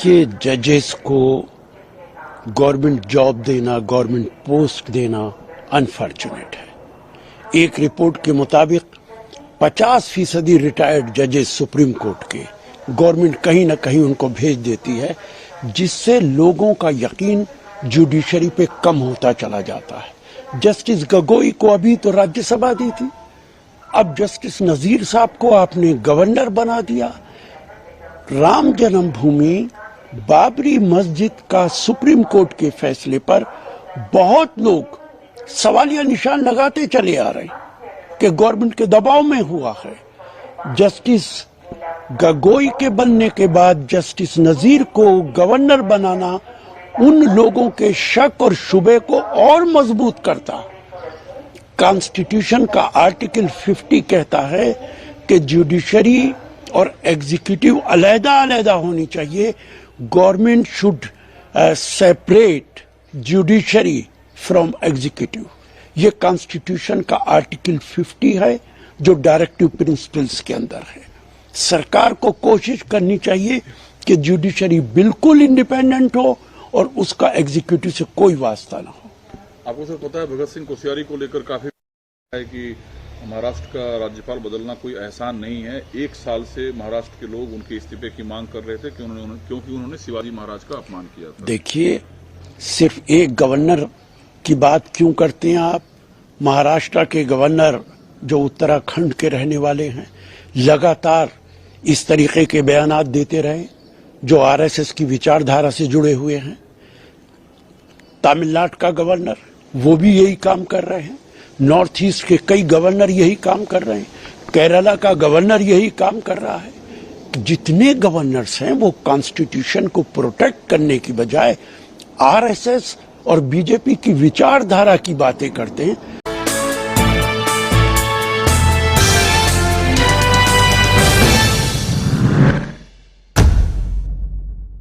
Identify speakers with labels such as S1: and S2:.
S1: देखिए, जजेस को गवर्नमेंट जॉब देना, गवर्नमेंट पोस्ट देना अनफॉर्चुनेट है। एक रिपोर्ट के मुताबिक 50% रिटायर्ड जजेस सुप्रीम कोर्ट के गवर्नमेंट कहीं ना कहीं उनको भेज देती है, जिससे लोगों का यकीन जुडिशरी पे कम होता चला जाता है। जस्टिस गोगोई को अभी तो राज्यसभा दी थी, अब जस्टिस नजीर साहब को आपने गवर्नर बना दिया। राम जन्मभूमि बाबरी मस्जिद का सुप्रीम कोर्ट के फैसले पर बहुत लोग सवालिया निशान लगाते चले आ रहे हैं कि गवर्नमेंट के दबाव में हुआ है। जस्टिस गोगोई के बनने के बाद जस्टिस नजीर को गवर्नर बनाना उन लोगों के शक और शुबे को और मजबूत करता। कॉन्स्टिट्यूशन का आर्टिकल 50 कहता है कि जुडिशरी और एग्जीक्यूटिव अलग-अलग होनी चाहिए। Government should separate judiciary from executive. ये कॉन्स्टिट्यूशन का आर्टिकल 50 है जो डायरेक्टिव प्रिंसिपल्स के अंदर है। सरकार को कोशिश करनी चाहिए कि जुडिशरी बिल्कुल इंडिपेंडेंट हो और उसका एग्जीक्यूटिव से कोई वास्ता ना हो।
S2: आपको सर पता है, भगत सिंह कोश्यारी को लेकर काफी है कि महाराष्ट्र का राज्यपाल बदलना कोई एहसान नहीं है। 1 साल से महाराष्ट्र के लोग उनके इस्तीफे की मांग कर रहे थे क्योंकि उन्होंने शिवाजी महाराज का अपमान किया था।
S1: देखिए, सिर्फ एक गवर्नर की बात क्यों करते हैं आप? महाराष्ट्र के गवर्नर जो उत्तराखंड के रहने वाले हैं, लगातार इस तरीके के बयानात देते रहे जो आरएसएस की विचारधारा से जुड़े हुए हैं। तमिलनाडु का गवर्नर वो भी यही काम कर रहे हैं। नॉर्थ ईस्ट के कई गवर्नर यही काम कर रहे हैं। केरला का गवर्नर यही काम कर रहा है। जितने गवर्नर्स हैं वो कॉन्स्टिट्यूशन को प्रोटेक्ट करने की बजाय आरएसएस और बीजेपी की विचारधारा की बातें करते हैं।